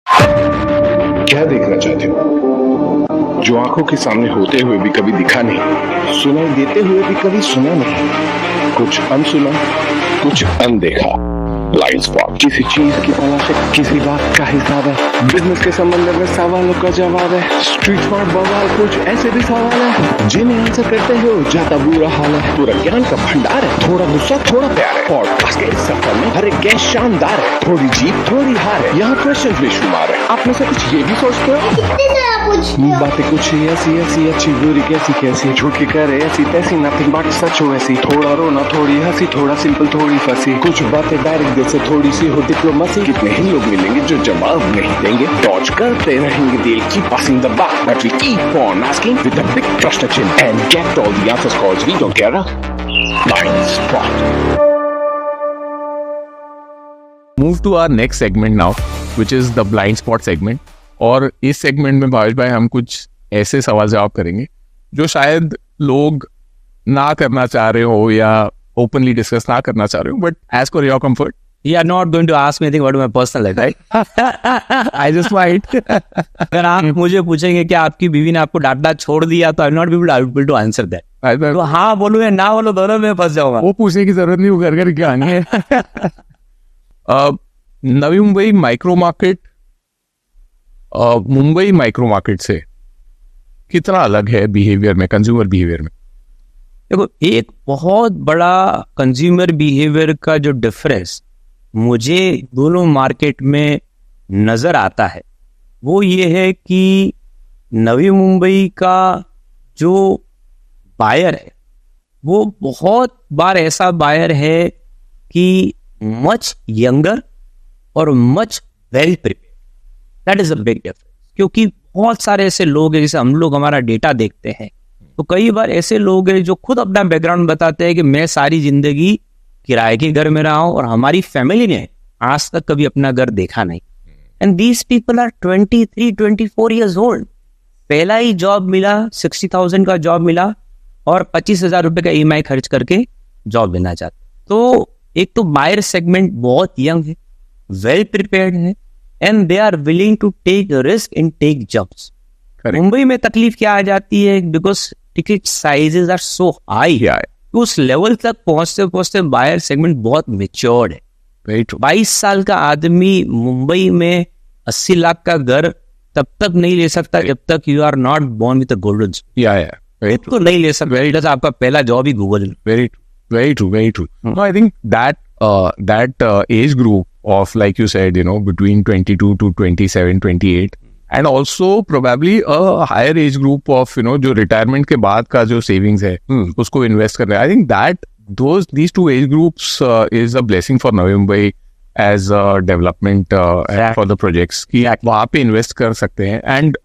क्या देखना चाहते हो? जो आंखों के सामने होते हुए भी कभी दिखा नहीं, सुनाई देते हुए भी कभी सुना नहीं, कुछ अनसुना, कुछ अनदेखा। Blind spot. किसी चीज की तलाश है, किसी बात का हिसाब है, बिजनेस के संबंध में सवालों का जवाब है, स्ट्रीट स्मार्ट बवाल, कुछ ऐसे भी सवाल है जिन्हें आंसर करते हो जाता बुरा हाल है। पूरा ज्ञान का भंडार है, थोड़ा गुस्सा थोड़ा प्यार है। पॉडकास्ट के इस सफर में हर एक गेस्ट शानदार है, थोड़ी जीत थोड़ी हार है, यहाँ क्वेश्चन बेशुमार है। आप में से कुछ ये भी सोचते हो बातें कुछ ऐसी ऐसी अच्छी बुरी कैसी कैसी, झूठ की करे ऐसी तैसी, नथिंग बट सच हो ऐसी, थोड़ा रोना थोड़ी हंसी, थोड़ा सिंपल थोड़ी फंसी, कुछ बातें डायरेक्ट जैसे थोड़ी सी हो डिप्लोमेसी। कितने ही लोग मिलेंगे जो जवाब नहीं देंगे, डॉज करते रहेंगे, दिल की passing the buck, but we keep on asking with a big प्रश्न चिन्ह and get all the answers calls we don't care. Blind spot. Move to our next segment now, which is the blind spot segment. और इस segment में भावेश भाई हम कुछ ऐसे सवाल जवाब करेंगे जो शायद लोग ना करना चाह रहे हो या ओपनली डिस्कस ना करना चाह रहे हो, but as per your comfort You are not going to ask me anything about my personal life, right? I just might. अगर आप मुझे पूछेंगे कि आपकी बीवी ने आपको डांटना छोड़ दिया तो I will not be able to answer that. तो हाँ बोलूं या ना बोलूं दोनों में फंस जाऊंगा। वो पूछने की जरूरत नहीं, वो घर घर क्या आनी है। Navi Mumbai micro market Mumbai micro market से कितना अलग है बिहेवियर में, कंज्यूमर बिहेवियर में? देखो, एक बहुत बड़ा कंज्यूमर बिहेवियर का जो डिफरेंस मुझे दोनों मार्केट में नजर आता है वो ये है कि नवी मुंबई का जो बायर है वो बहुत बार ऐसा बायर है कि मच यंगर और much well prepared. That is a big difference, क्योंकि बहुत सारे ऐसे लोग हैं, जैसे हम लोग हमारा डेटा देखते हैं तो कई बार ऐसे लोग हैं जो खुद अपना बैकग्राउंड बताते हैं कि मैं सारी जिंदगी किराए के घर में रहा हूं और हमारी फैमिली ने आज तक कभी अपना घर देखा नहीं। And these people are 23-24 years old. पहला ही जॉब मिला, 60,000 का जॉब मिला और 25,000 रुपए का EMI खर्च करके जॉब लेना चाहते। तो एक तो बायर सेगमेंट बहुत यंग है, वेल प्रिपेयर्ड है and they are willing to take risk in tech jobs. Mumbai में तकलीफ क्या आ जाती है, because ticket sizes are so high, उस लेवल तक पहुंचते पहुंचते बायर सेगमेंट बहुत मेच्योर्ड है। 22 साल का आदमी मुंबई में 80 लाख का घर तब तक नहीं ले सकता जब तक you are not born with a golden spoon. तो नहीं ले सकता, आपका पहला जॉब ही Google. Very true. No, I think that age group of, like you said, between 22 to 27, 28, and also probably a higher age group of, जो retirement के बाद का जो savings है, उसको invest करना है. I think that these two age groups is a blessing for Navi Mumbai as a development for the projects कि वहाँ पे invest कर सकते हैं. And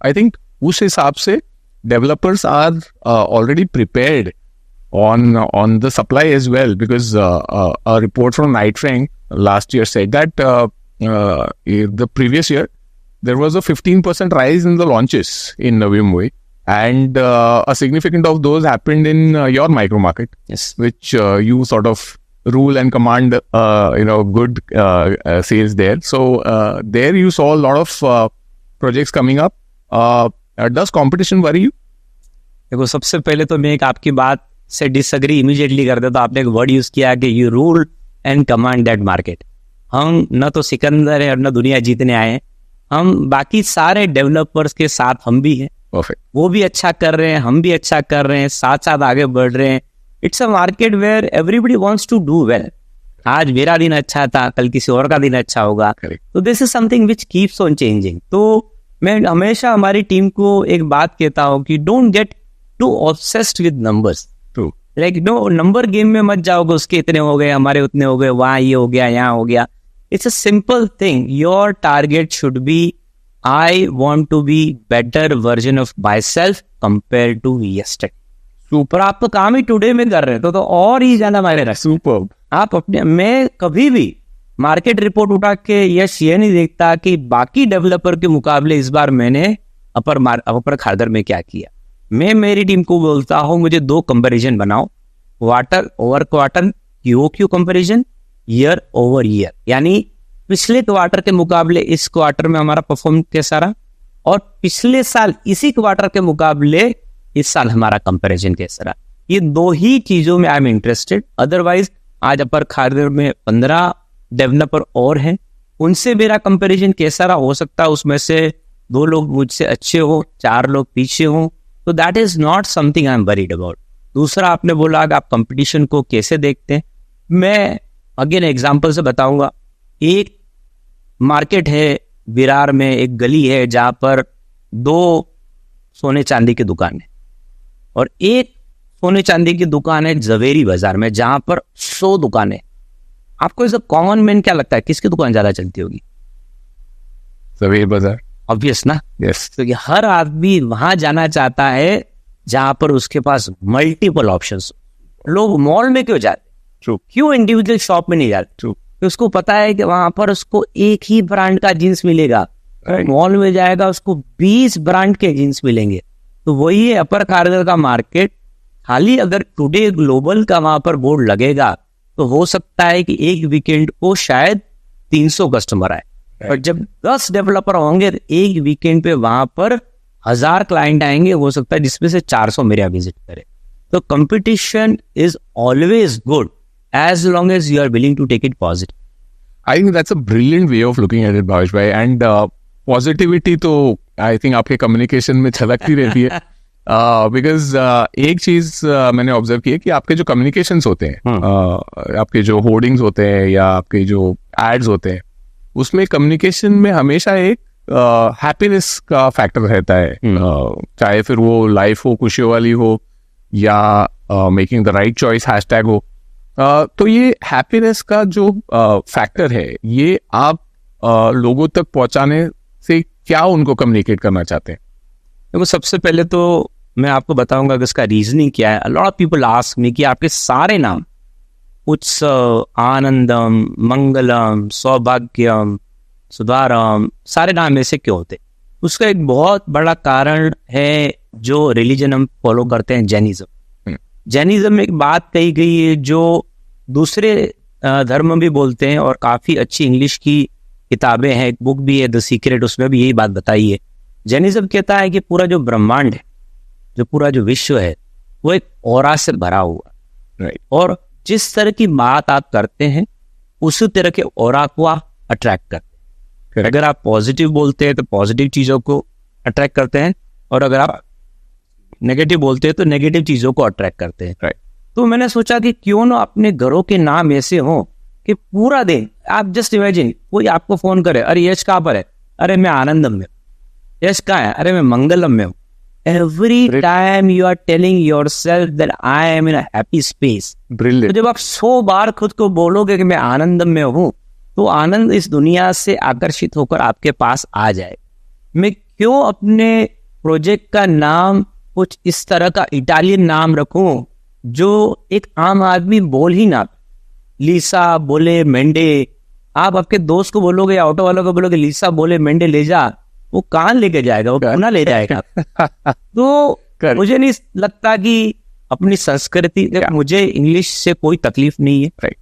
I think उस हिसाब से developers are already prepared on the supply as well, because a report from Knight Frank last year said that the previous year there was a 15% rise in the launches in Navi Mumbai, and a significant of those happened in your micro market, yes, which you sort of rule and command good sales there. So there you saw a lot of projects coming up. Does competition worry you? देखो, सबसे पहले तो मैं एक आपकी बात से disagree immediately कर देता। आपने एक वर्ड यूज किया कि you rule and command that market. हम न तो सिकंदर है और न दुनिया जीतने आए हैं, हम बाकी सारे डेवलपर्स के साथ हम भी हैं। Perfect. वो भी अच्छा कर रहे हैं, हम भी अच्छा कर रहे हैं, साथ साथ आगे बढ़ रहे हैं। It's a market where everybody wants to do well. आज मेरा दिन अच्छा था, कल किसी और का दिन अच्छा होगा। तो this is something which keeps on changing. तो मैं हमेशा हमारी टीम को एक बात कहता हूँ कि don't get too obsessed with numbers. Like no, number game में मत जाओगे, उसके इतने हो गए, हमारे उतने हो गए, वहां ये हो गया, यहाँ हो गया। It's a simple thing. Your target should be I want to be better version of my self compare to yesterday. Super. आप तो काम ही टुडे में कर रहे हैं तो और ही ज्यादा मायने रखता। सुपर। आप अपने, मैं कभी भी मार्केट रिपोर्ट उठा के यश ये नहीं देखता कि बाकी डेवलपर के मुकाबले इस बार मैंने अपर खादर में क्या किया। मैं मेरी टीम को बोलता हूं मुझे 2 कंपैरिजन बनाओ, quarter over quarter, QOQ comparison, year over year. यानी पिछले क्वार्टर के मुकाबले इस क्वार्टर में हमारा परफॉर्म कैसा रहा, और पिछले साल इसी क्वार्टर के मुकाबले इस साल हमारा कंपैरिजन कैसा रहा। ये दो ही चीजों में आई एम इंटरेस्टेड। अदरवाइज आज अपर खारघर में 15 डेवलपर और हैं, उनसे मेरा कंपैरिजन कैसा रहा, हो सकता है उसमें से 2 लोग मुझसे अच्छे हो, 4 लोग पीछे हो, तो that is not something I am worried about. दूसरा आपने बोला कि आप कंपटीशन को कैसे देखते हैं, मैं अगेन एग्जांपल से बताऊंगा। एक मार्केट है विरार में, एक गली है जहां पर 2 सोने चांदी की दुकान है, और एक सोने चांदी की दुकान है जवेरी बाजार में जहां पर 100 दुकानें। आपको इस कॉमन मैन क्या लगता है किसकी दुकान ज्यादा चलती होगी? जवेरी बाजार, ऑब्वियस ना। यस। तो हर आदमी वहां जाना चाहता है जहां पर उसके पास मल्टीपल ऑप्शंस। लोग मॉल में क्यों जाते? ट्रू। क्यों इंडिविजुअल शॉप में नहीं जाते? ट्रू। उसको पता है कि वहां पर उसको एक ही ब्रांड का जींस मिलेगा, Right. मॉल में जाएगा उसको 20 ब्रांड के जींस मिलेंगे। तो वही है अपर खारघर का मार्केट। खाली अगर टुडे ग्लोबल का वहां पर बोर्ड लगेगा तो हो सकता है कि एक वीकेंड को शायद 300 कस्टमर आए, और जब 10 डेवलपर होंगे तो एक वीकेंड पे वहां पर 1000 क्लाइंट आएंगे, हो सकता है जिसमें से 400 मेरे यहाँ विजिट करे। तो competition is always good as long as you are willing to take it positive. I think that's a brilliant way of looking at it, Bhavesh bhai. And positivity तो I think आपके communication में झलकती रहती है। Because एक चीज मैंने observe की है कि आपके जो communications होते हैं, आपके जो होर्डिंग्स होते हैं या आपके जो एड्स होते हैं, उसमें कम्युनिकेशन में हमेशा एक हैप्पीनेस का फैक्टर रहता है। चाहे फिर वो लाइफ हो, खुशियों वाली हो, या making the right choice hashtag हो। तो ये हैप्पीनेस का जो फैक्टर है, ये आप लोगों तक पहुंचाने से क्या उनको कम्युनिकेट करना चाहते हैं? देखो, सबसे पहले तो मैं आपको बताऊंगा कि इसका रीजनिंग क्या है। Lot of people ask me कि आपके सारे नाम उत्सव, आनंदम, मंगलम, सौभाग्यम, सुधारम, सारे नाम ऐसे क्यों होते? उसका एक बहुत बड़ा कारण है जो रिलीजन हम फॉलो करते हैं, जैनिज्म। जैनिज्म में एक बात कही गई है जो दूसरे धर्म भी बोलते हैं, और काफी अच्छी इंग्लिश की किताबें हैं, एक बुक भी है द सीक्रेट, उसमें भी यही बात बताई है। जैनिज्म कहता है कि पूरा जो ब्रह्मांड है, जो पूरा जो विश्व है, वो एक ऑरा से भरा हुआ, राइट। और जिस तरह की बात आप करते हैं उसी तरह के ऑरा को आप अट्रैक्ट करते हैं। अगर आप पॉजिटिव बोलते हैं तो पॉजिटिव चीजों को अट्रैक्ट करते हैं, और अगर आप नेगेटिव बोलते हैं तो नेगेटिव चीजों को अट्रैक्ट करते हैं। राइट। तो मैंने सोचा कि क्यों ना अपने घरों के नाम ऐसे हो कि पूरा दिन आप जस्ट इमेजिन, कोई आपको फोन करे, अरे यश कहाँ पर है? अरे मैं आनंदम में हूँ। यश कहाँ है? अरे मैं मंगलम में हूँ। Every time you are telling yourself that I am in a happy space. Brilliant. तो जब आप 100 बार खुद को बोलोगे कि मैं आनंदम में हूँ, तो आनंद इस दुनिया से आकर्षित होकर आपके पास आ जाए। मैं क्यों अपने प्रोजेक्ट का नाम कुछ इस तरह का इटालियन नाम रखूं जो एक आम आदमी बोल ही ना? लीसा बोले मेंडे, आप आपके दोस्त को बोलोगे या ऑटो वालों को बोलोगे लीसा बोले मेंडे ले जा, वो कहाँ लेके जाएगा? वो पुणे ले जाएगा। तो मुझे नहीं लगता कि अपनी संस्कृति, मुझे इंग्लिश से कोई तकलीफ नहीं है। राइट।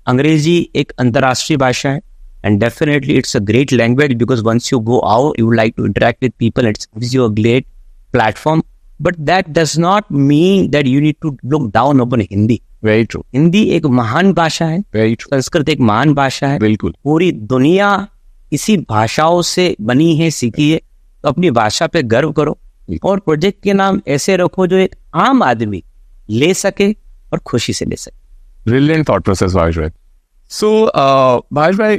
अंग्रेजी एक अंतर्राष्ट्रीय भाषा है, and definitely it's a great language because once you go out you would like to interact with people, it gives you a great platform, but that does not mean that you need to look down upon Hindi. Very true. Hindi एक महान भाषा है, Very true. Sanskrit एक महान भाषा है। बिल्कुल। पूरी दुनिया इसी भाषाओं से बनी है, सीखी है। तो अपनी भाषा पे गर्व करो, और प्रोजेक्ट के नाम ऐसे रखो जो एक आम आदमी ले सके और खुशी से ले सके। Brilliant thought process, Bhavesh bhai. So, Bhavesh bhai,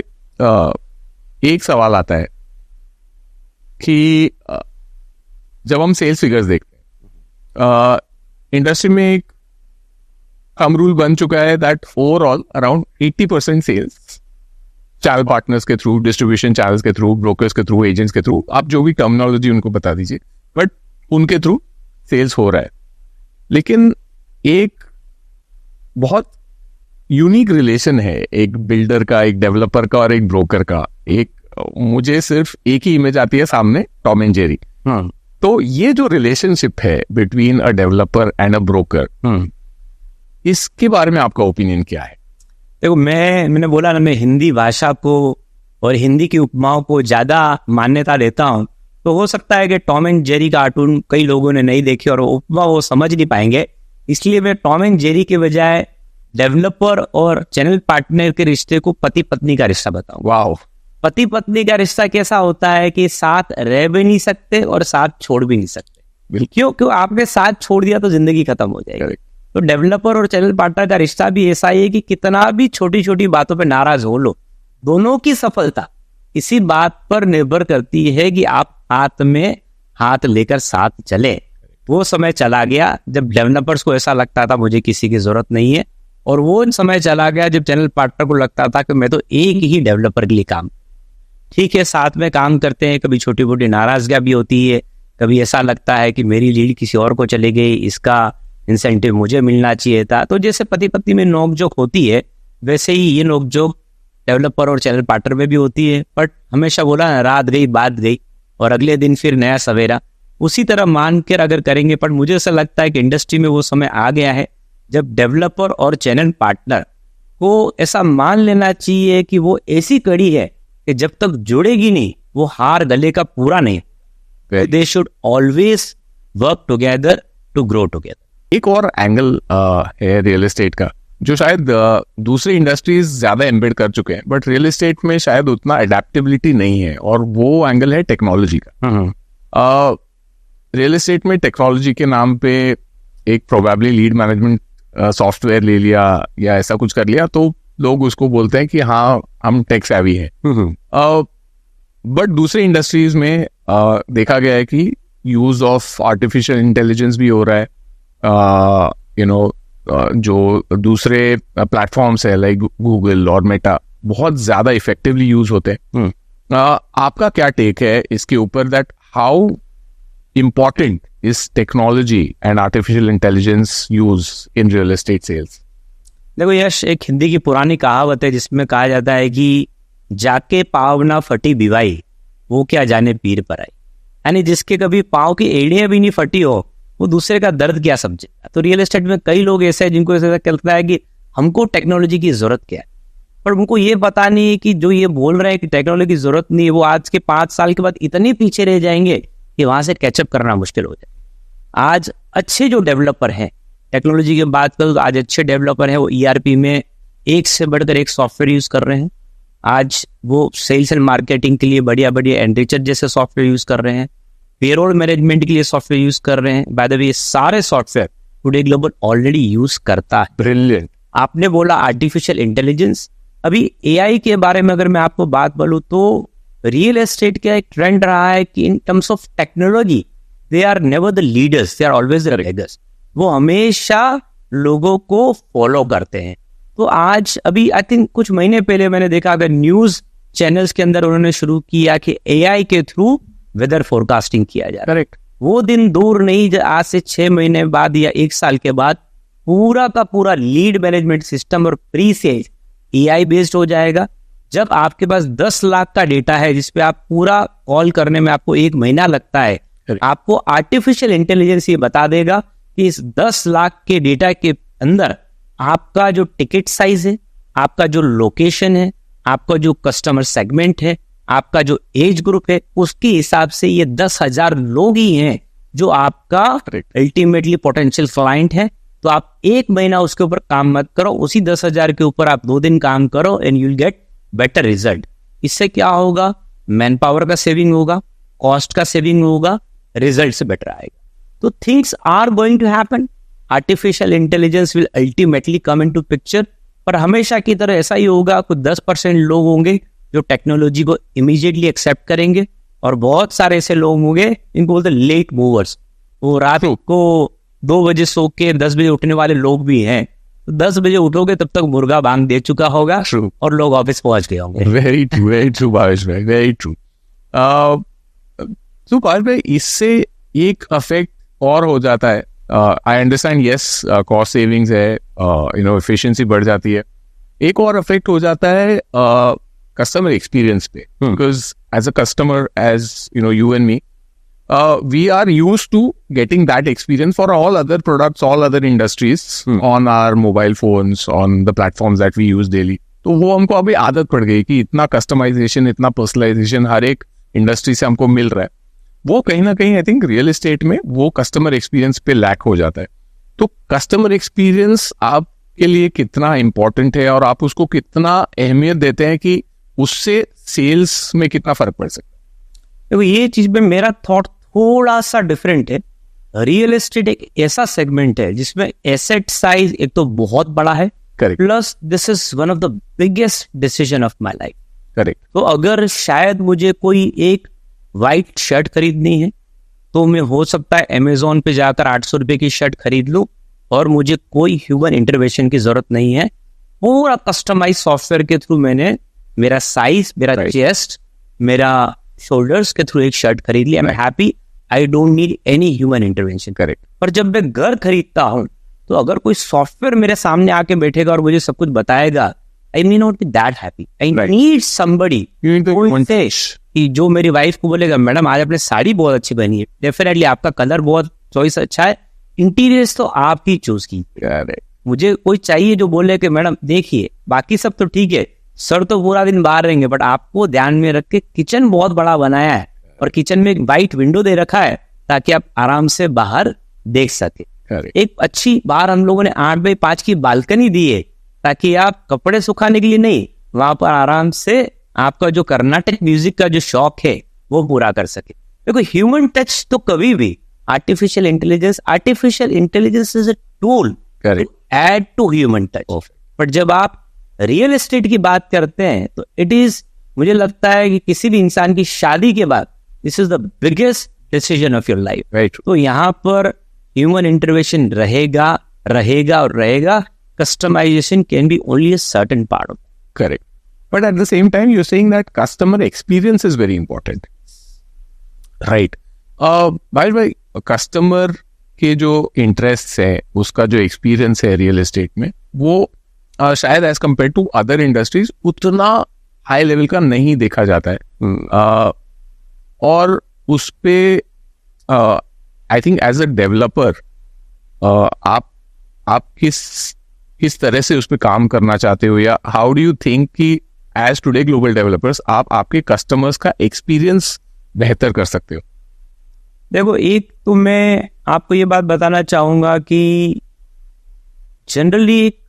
एक सवाल आता है कि जब हम सेल्स फिगर्स देखते हैं, इंडस्ट्री में एक थंब रूल बन चुका है that overall around 80% sales channel partners के थ्रू, डिस्ट्रीब्यूशन चैनल्स के थ्रू, ब्रोकर्स के थ्रू, एजेंट्स के थ्रू, आप जो भी टर्मिनोलॉजी उनको बता दीजिए, बट उनके थ्रू सेल्स हो रहा है। लेकिन एक बहुत यूनिक रिलेशन है एक बिल्डर का, एक डेवलपर का और एक ब्रोकर का। एक मुझे सिर्फ एक ही इमेज आती है सामने, टॉम एंड जेरी। तो ये जो रिलेशनशिप है between a developer and a broker, इसके बारे में आपका ओपिनियन क्या है? देखो, मैंने बोला ना, मैं हिंदी भाषा को और हिंदी की उपमाओं को ज्यादा मान्यता देता हूँ, तो हो सकता है कि टॉम एंड जेरी कार्टून कई लोगों ने नहीं देखी और उपमा वो समझ नहीं पाएंगे। इसलिए मैं टॉम एंड जेरी के बजाय डेवलपर और चैनल पार्टनर के रिश्ते को पति पत्नी का रिश्ता बताऊं। वाओ। पति पत्नी का रिश्ता कैसा होता है कि साथ रह भी नहीं सकते और साथ छोड़ भी नहीं सकते। क्यों आपने साथ छोड़ दिया तो जिंदगी खत्म हो जाएगी। तो डेवलपर और चैनल पार्टनर का रिश्ता भी ऐसा ही है कि कितना भी छोटी छोटी बातों पे नाराज हो लो, दोनों की सफलता इसी बात पर निर्भर करती है कि आप हाथ में हाथ लेकर साथ चले। वो समय चला गया जब डेवलपर्स को ऐसा लगता था मुझे किसी की जरूरत नहीं है, और वो समय चला गया जब चैनल पार्टनर को लगता था कि मैं तो एक ही डेवलपर के लिए काम। ठीक है, साथ में काम करते हैं, कभी छोटी मोटी नाराजगियां भी होती है, कभी ऐसा लगता है कि मेरी लीड किसी और को चली गई, इसका इंसेंटिव मुझे मिलना चाहिए था। तो जैसे पति पत्नी में नोकझोंक होती है, वैसे ही ये नोकझोंक डेवलपर और चैनल पार्टनर में भी होती है। बट हमेशा बोला ना, रात गई बात गई और अगले दिन फिर नया सवेरा, उसी तरह मान कर अगर करेंगे। पर मुझे ऐसा लगता है कि इंडस्ट्री में वो समय आ गया है जब डेवलपर और चैनल पार्टनर को ऐसा मान लेना चाहिए कि वो ऐसी कड़ी है कि जब तक जुड़ेगी नहीं वो हार गले का पूरा नहीं। They should always work together to grow together. एक और एंगल है रियल एस्टेट का, जो शायद दूसरी इंडस्ट्रीज ज्यादा एम्बेड कर चुके हैं, बट रियल एस्टेट में शायद उतना अडेप्टेबिलिटी नहीं है, और वो एंगल है टेक्नोलॉजी का। रियल एस्टेट में टेक्नोलॉजी के नाम पे एक प्रोबेबली लीड मैनेजमेंट सॉफ्टवेयर ले लिया या ऐसा कुछ कर लिया, तो लोग उसको बोलते हैं कि हाँ हम टेक सेवी हैं। बट दूसरी इंडस्ट्रीज में देखा गया है कि यूज ऑफ आर्टिफिशियल इंटेलिजेंस भी हो रहा है। जो दूसरे प्लेटफॉर्म्स है लाइक गूगल और मेटा बहुत ज्यादा इफेक्टिवली यूज होते हैं। आपका क्या टेक है इसके ऊपर, that how important is technology and artificial intelligence use in real estate sales? देखो यश, एक हिंदी की पुरानी कहावत है जिसमें कहा जाता है कि जाके पाँव ना फटी बिवाई, वो क्या जाने पीर पर आई। यानी जिसके कभी पाँव की एड़ियां भी नहीं फटी हो, वो दूसरे का दर्द क्या समझे। तो रियल एस्टेट में कई लोग ऐसे हैं जिनको ऐसा लगता है कि हमको टेक्नोलॉजी की जरूरत क्या है, पर उनको ये पता नहीं है कि जो ये बोल रहे हैं कि टेक्नोलॉजी की जरूरत नहीं है, वो आज के 5 साल के बाद इतने पीछे रह जाएंगे कि वहां से कैचअप करना मुश्किल हो जाए। आज अच्छे जो डेवलपर हैं, टेक्नोलॉजी की बात करूँ तो आज अच्छे डेवलपर हैं, वो ERP में एक से बढ़कर एक सॉफ्टवेयर यूज कर रहे हैं। आज वो सेल्स एंड मार्केटिंग के लिए बढ़िया बढ़िया एनरिचर जैसे सॉफ्टवेयर यूज कर रहे हैं, पेरोल मैनेजमेंट के लिए सॉफ्टवेयर यूज कर रहे हैं। बाय द वे, सारे software today global already use करता है। ब्रिलियंट। आपने बोला आर्टिफिशियल इंटेलिजेंस, अभी AI के बारे में अगर मैं आपको बात बोलूं तो रियल एस्टेट का एक ट्रेंड रहा है कि in terms of technology they are never the leaders, they are always the leaders. वो हमेशा लोगों को फॉलो करते हैं। तो आज अभी आई थिंक कुछ महीने पहले मैंने देखा, अगर न्यूज चैनल्स के अंदर उन्होंने शुरू किया कि AI के थ्रू वेदर फोरकास्टिंग किया जाए। करेक्ट। वो दिन दूर नहीं, आज से 6 महीने बाद या 1 साल के बाद पूरा का पूरा लीड मैनेजमेंट सिस्टम और प्री सेल्स AI बेस्ड हो जाएगा। जब आपके पास 10 लाख का डेटा है जिसपे आप पूरा कॉल करने में आपको 1 महीना लगता है, आपको आर्टिफिशियल इंटेलिजेंस ये बता देगा कि इस 10 लाख के डेटा के अंदर आपका जो टिकट साइज है, आपका जो लोकेशन है, आपका जो कस्टमर सेगमेंट है, आपका जो एज ग्रुप है, उसके हिसाब से ये 10,000 लोग ही हैं जो आपका अल्टीमेटली पोटेंशियल क्लाइंट है। तो आप 1 महीना उसके ऊपर काम मत करो, उसी 10,000 के ऊपर आप 2 दिन काम करो and you will get better result. इससे क्या होगा? मैन पावर का सेविंग होगा, कॉस्ट का सेविंग होगा, रिजल्ट से बेटर आएगा। तो things are going to happen. Artificial intelligence will ultimately come into picture. पर हमेशा की तरह ऐसा ही होगा, कुछ 10% लोग होंगे जो टेक्नोलॉजी को इमीडिएटली एक्सेप्ट करेंगे, और बहुत सारे ऐसे लोग होंगे इनको बोलते लेट मूवर्स। वो रात को 2 बजे सो के 10 बजे उठने वाले लोग भी हैं। 10 बजे उठोगे तब तक मुर्गा बांग दे चुका होगा और लोग ऑफिस पहुंच गए होंगे। वेरी ट्रू भावेश भाई, वेरी ट्रू। तो भावेश भाई, इससे एक अफेक्ट और हो जाता है। I understand, yes, cost savings है, एफिशिएंसी बढ़ जाती है। एक और अफेक्ट हो जाता है कस्टमर एक्सपीरियंस पे, because as a customer, as you and me, we are used to getting that experience for all other products, all other industries on our mobile phones, on the platforms that we use daily. तो वो हमको अभी आदत पड़ गई कि इतना customization, इतना पर्सनलाइजेशन हर एक इंडस्ट्री से हमको मिल रहा है। वो कहीं ना कहीं आई थिंक रियल एस्टेट में वो कस्टमर एक्सपीरियंस पे लैक हो जाता है। तो कस्टमर एक्सपीरियंस आपके लिए कितना इंपॉर्टेंट है और आप उसको कितना अहमियत देते हैं कि उससे सेल्स में कितना फर्क पड़ सकता है? देखो, ये चीज में मेरा थॉट थोड़ा सा डिफरेंट है। रियल एस्टेट एक ऐसा सेगमेंट है जिसमें एसेट साइज एक तो बहुत बड़ा है, correct, plus this is one of the biggest decision of my life. Correct. तो अगर शायद मुझे कोई एक वाइट शर्ट खरीदनी है तो मैं हो सकता है अमेजोन पे जाकर 800 रुपए की शर्ट खरीद लूं और मुझे कोई ह्यूमन इंटरवेंशन की जरूरत नहीं है। पूरा कस्टमाइज सॉफ्टवेयर के थ्रू मैंने मेरा साइज, मेरा चेस्ट, मेरा शोल्डर्स के थ्रू एक शर्ट खरीद ली। I am happy, I don't need any human intervention. Correct. पर जब मैं घर खरीदता हूं तो अगर कोई सॉफ्टवेयर मेरे सामने आके बैठेगा और मुझे सब कुछ बताएगा, I may not be that happy. I need somebody कि जो मेरी वाइफ को बोलेगा, मैडम आज आपने साड़ी बहुत अच्छी पहनी है, डेफिनेटली आपका कलर बहुत चॉइस अच्छा है, इंटीरियर्स तो आप ही चूज की। मुझे कोई चाहिए जो बोले कि मैडम देखिए बाकी सब तो ठीक है, सर तो पूरा दिन बाहर रहेंगे, बट आपको ध्यान में रख के किचन बहुत बड़ा बनाया है और किचन में एक वाइट विंडो दे रखा है ताकि आप आराम से बाहर देख सके। एक अच्छी बाहर हम लोगों ने 8x5 की बालकनी दी है ताकि आप कपड़े सुखाने के लिए नहीं, वहां पर आराम से आपका जो कर्नाटक म्यूजिक का जो शौक है वो पूरा कर सके। देखो, ह्यूमन टच तो कभी भी artificial intelligence is a tool to add to human touch. But जब आप रियल एस्टेट की बात करते हैं तो इट इज, मुझे लगता है कि किसी भी इंसान की शादी के बाद this is the biggest decision of your life. तो यहाँ पर ह्यूमन इंटरवेंशन रहेगा और रहेगा। Customization can be only a certain part of it. Correct. But at the same time, you're saying that customer experience is very important. Right. भाई customer के जो interest है, उसका जो एक्सपीरियंस है रियल एस्टेट में, वो शायद as compare to other industries उतना हाई लेवल का नहीं देखा जाता है। और उस पे I think as a developer आप किस तरह से उस पर काम करना चाहते हो, या हाउ डू यू थिंक कि एज टुडे ग्लोबल डेवलपर्स आप आपके कस्टमर्स का एक्सपीरियंस बेहतर कर सकते हो? देखो, एक तो मैं आपको ये बात बताना चाहूंगा कि जनरली एक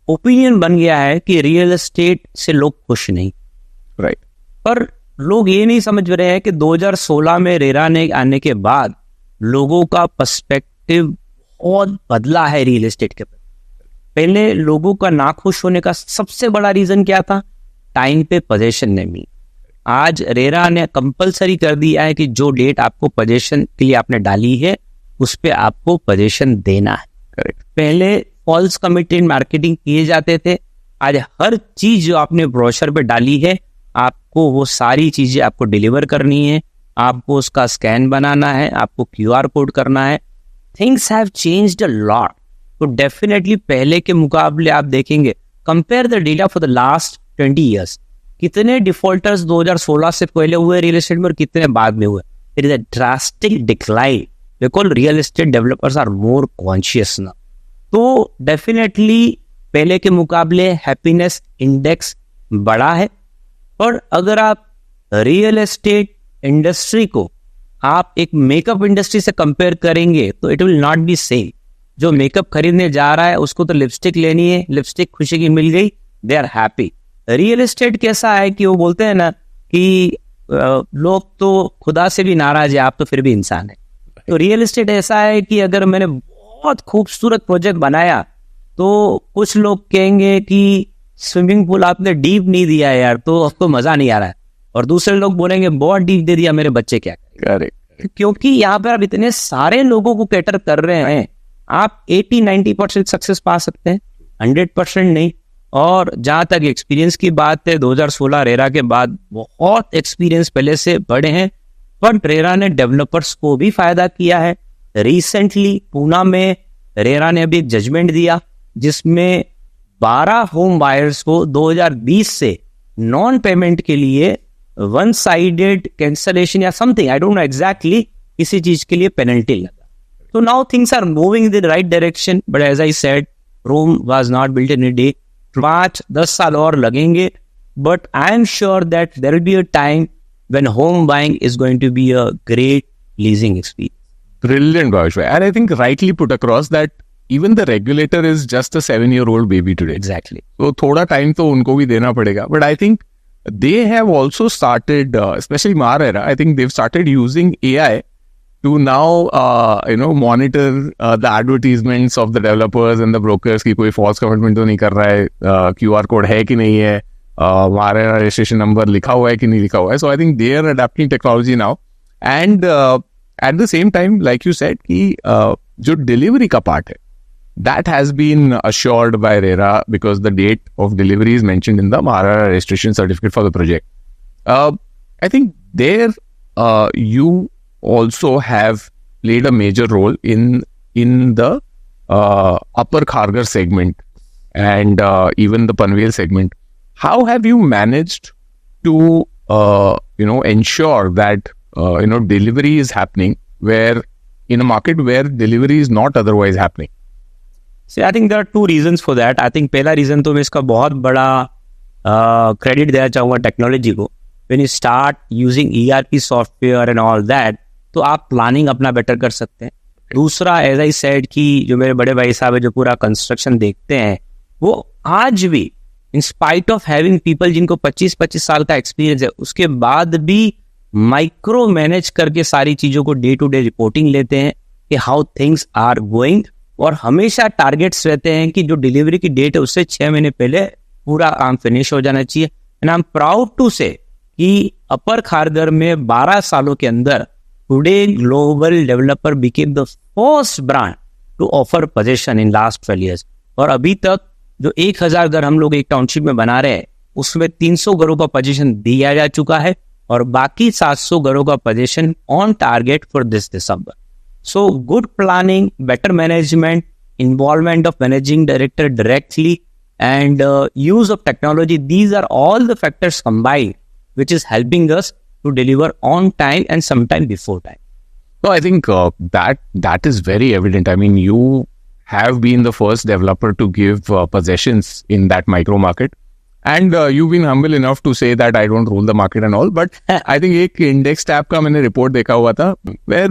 ओपिनियन बन गया है कि रियल एस्टेट से लोग खुश नहीं। राइट। पर लोग ये नहीं समझ रहे हैं कि 2016 में रेरा ने आने के बाद लोगों का पर्सपेक्टिव बहुत बदला है रियल एस्टेट के प्रति। पहले लोगों का नाखुश होने का सबसे बड़ा रीजन क्या था? टाइम पे पोजीशन नहीं मिली। आज रेरा ने कंपलसरी कर दिया है कि जो डेट आपको पोजीशन के लिए आपने डाली है उस पे आपको पोजीशन देना है। करेक्ट। पहले फॉल्स कमिटेड मार्केटिंग किए जाते थे, आज हर चीज जो आपने ब्रोशर पे डाली है आपको वो सारी चीजें आपको डिलीवर करनी है, आपको उसका स्कैन बनाना है, आपको QR कोड करना है। Things have changed a lot. तो डेफिनेटली पहले के मुकाबले आप देखेंगे, compare the data for the last 20 years, कितने डिफॉल्टर्स 2016 से पहले हुए रियल एस्टेट में और कितने बाद में हुए। It is a drastic decline because real estate developers are more conscious now. तो डेफिनेटली पहले के मुकाबले हैप्पीनेस इंडेक्स बढ़ा है। और अगर आप रियल एस्टेट इंडस्ट्री को आप एक मेकअप इंडस्ट्री से कंपेयर करेंगे तो it will not be same. जो मेकअप खरीदने जा रहा है उसको तो लिपस्टिक लेनी है, लिपस्टिक खुशी की मिल गई, they are happy. Real estate कैसा है कि वो बोलते हैं ना कि लोग तो खुदा से भी नाराज है, आप तो फिर भी इंसान है। तो रियल एस्टेट ऐसा है कि अगर मैंने बहुत खूबसूरत प्रोजेक्ट बनाया तो कुछ लोग कहेंगे कि स्विमिंग पूल आपने डीप नहीं दिया है यार, तो आपको मजा नहीं आ रहा है, और दूसरे लोग बोलेंगे बहुत डीप दे दिया, मेरे बच्चे क्या करें। क्योंकि यहाँ पर आप इतने सारे लोगों को कैटर कर रहे हैं, आप 80-90% सक्सेस पा सकते हैं, 100% नहीं। और जहां तक एक्सपीरियंस की बात है, 2016 रेरा के बाद बहुत एक्सपीरियंस पहले से बढ़े हैं, पर रेरा ने डेवलपर्स को भी फायदा किया है। रिसेंटली पूना में रेरा ने अभी एक जजमेंट दिया जिसमें 12 होम बायर्स को 2020 से नॉन पेमेंट के लिए वन साइडेड कैंसलेशन या something, I don't know exactly, किसी चीज के लिए पेनल्टी लगा। So now things are moving in the right direction, but as I said, Rome was not built in a day. 5-10 साल और लगेंगे, but I am sure that there will be a time when home buying is going to be a great leasing experience. Brilliant, Bhavesh bhai. And I think rightly put across that even the regulator is just a 7-year-old baby today. Exactly. So थोड़ा time तो उनको भी देना पड़ेगा. But I think they have also started, especially Maharera, I think they've started using AI to now, monitor the advertisements of the developers and the brokers कि कोई false commitment तो नहीं कर रहा है, QR code है कि नहीं है, Maharera registration number लिखा हुआ है कि नहीं लिखा हुआ है. So I think they are adapting technology now. And at the same time, like you said, कि जो delivery का part है, that has been assured by RERA because the date of delivery is mentioned in the Maharera registration certificate for the project. I think there you also have played a major role in the upper Kharghar segment and even the Panvel segment. How have you managed to ensure that delivery is happening where in a market where delivery is not otherwise happening? See, I think there are 2 reasons for that. I think पहला reason तो मैं इसका बहुत बड़ा credit देना चाहूँगा technology को. When you start using ERP software and all that, तो आप प्लानिंग अपना बेटर कर सकते हैं. दूसरा, एज आई सेड कि जो मेरे बड़े भाई साहब है जो पूरा कंस्ट्रक्शन देखते हैं, वो आज भी in spite of having people जिनको 25-25 साल का एक्सपीरियंस है, उसके बाद भी माइक्रो मैनेज करके सारी चीजों को डे टू डे रिपोर्टिंग लेते हैं कि हाउ थिंग्स आर गोइंग, और हमेशा टारगेट्स रहते हैं कि जो डिलीवरी की डेट है उससे 6 महीने पहले पूरा काम फिनिश हो जाना चाहिए. And I am proud to say कि अपर खारघर में 12 सालों के अंदर today global developer became the first brand to offer position in last 12 years. और अभी तक जो 1000 घर हम लोग एक टाउनशिप में बना रहे हैं उसमें 300 घरों का पोजीशन दिया जा चुका है और बाकी 700 घरों का position on target for this December. So good planning, better management, involvement of managing director directly and use of technology, these are all the factors combined which is helping us to deliver on time and sometime before time. No, I think that is very evident. I mean, you have been the first developer to give possessions in that micro market, and you've been humble enough to say that I don't rule the market and all. But I think एक index tab का मैंने report देखा हुआ था where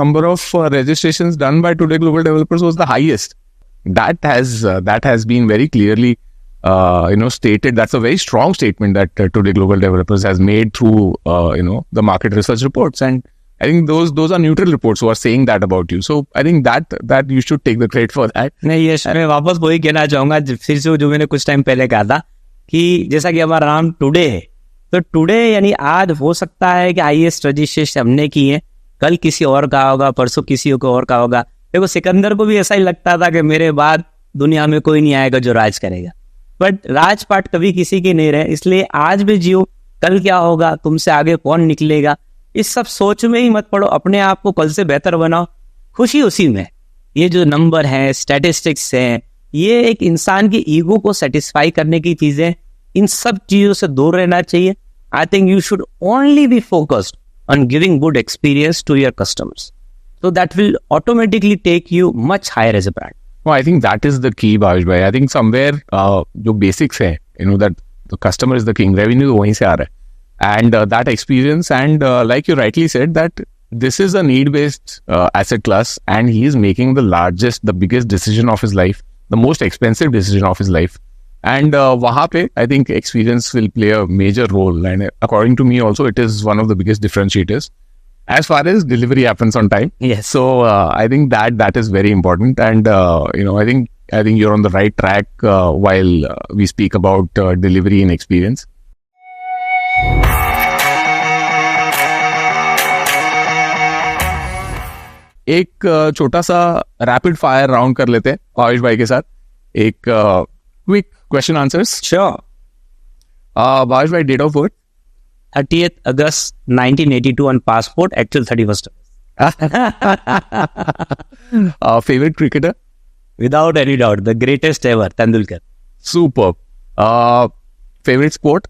number of registrations done by Today Global Developers was the highest. That has been very clearly stated. That's a very strong statement that Today Global Developers has made through the market research reports, and I think those are neutral reports who are saying that about you. So I think that you should take the credit for that. नहीं, yes, मैं वापस वही कहना चाहूंगा फिर से जो मैंने कुछ टाइम पहले कहा था कि जैसा कि हमारा नाम टुडे है, तो टुडे यानी आज हो सकता है कि हाईएस्ट रजिस्ट्रेशन हमने की है, कल किसी और का होगा, परसों किसी को और का होगा. देखो, सिकंदर को भी ऐसा ही लगता था कि मेरे बाद दुनिया में कोई नहीं आएगा जो राज करेगा, बट राजपाट कभी किसी के नहीं रहे. इसलिए आज भी जियो, कल क्या होगा, तुमसे आगे कौन निकलेगा, इस सब सोच में ही मत पड़ो. अपने आप को कल से बेहतर बनाओ, खुशी उसी में. ये जो नंबर है, स्टैटिस्टिक्स है, ये एक इंसान की ईगो को सेटिस्फाई करने की चीजें, इन सब चीजों से दूर रहना चाहिए. I think you should only be focused on giving good experience to your customers. So that will automatically take you much higher as a brand. Well, I think that is the key, Bhavesh bhai. I think somewhere जो basics है, that the customer is the king. Revenue वहीं से आ रहा है, and that experience, and like you rightly said, that this is a need-based asset class, and he is making the biggest decision of his life, the most expensive decision of his life, and वहाँ पे I think experience will play a major role, and according to me also, it is one of the biggest differentiators as far as delivery happens on time. Yes. So I think that is very important, and I think you're on the right track while we speak about delivery and experience. एक छोटा सा rapid fire round कर लेते हैं भावेश भाई के साथ. एक quick question answers. Sure. Bhavesh भाई, date of birth? 30th August 1982 on passport, actual 31st. Favorite cricketer? Without any doubt, the greatest ever, Tendulkar. Superb. Favorite sport?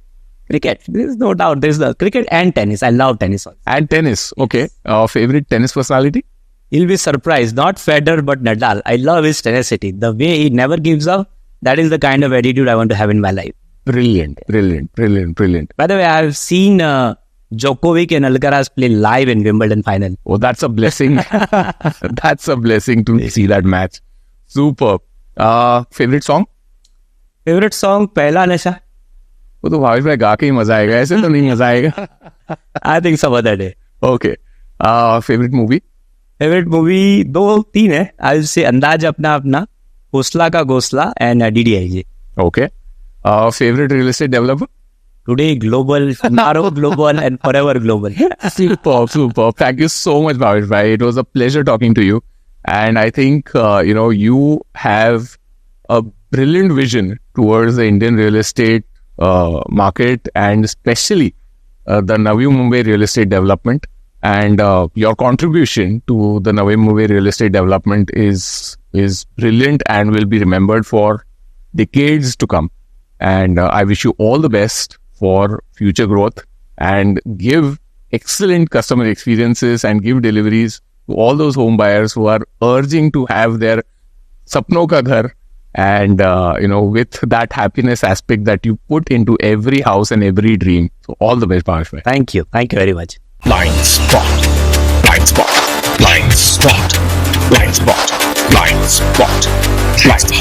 Cricket. There is no doubt. There is the cricket and tennis. I love tennis also. And tennis. Okay. Favorite tennis personality? You'll be surprised. Not Federer, but Nadal. I love his tenacity. The way he never gives up that is the kind of attitude I want to have in my life. Brilliant. By the way, I've seen Djokovic and Alcaraz play live in Wimbledon final. Oh, that's a blessing. That's a blessing to see that match. Superb. Favorite song? Favorite song, Pehla Nasha. वो तो भावेश भाई गा के ही मजा आएगा, ऐसे तो नहीं मजा आएगा. I think some other day. Okay. Favorite movie? Favorite movie 2-3 है. I'll say अंदाज अपना अपना, हौसला का घोसला and DDIJ. Okay. Favorite real estate developer? Today global, tomorrow global and forever global. Superb. Thank you so much, Bhavesh bhai. It was a pleasure talking to you. And I think, you have a brilliant vision towards the Indian real estate market and especially the Navi Mumbai real estate development. And your contribution to the Navi Mumbai real estate development is brilliant and will be remembered for decades to come. And I wish you all the best for future growth and give excellent customer experiences and give deliveries to all those home buyers who are urging to have their sapno ka ghar. And, with that happiness aspect that you put into every house and every dream. So all the best, Bhavesh bhai. Thank you very much. Blind spot. Blind spot. Blind spot. Blind spot. Blind spot. Blind spot.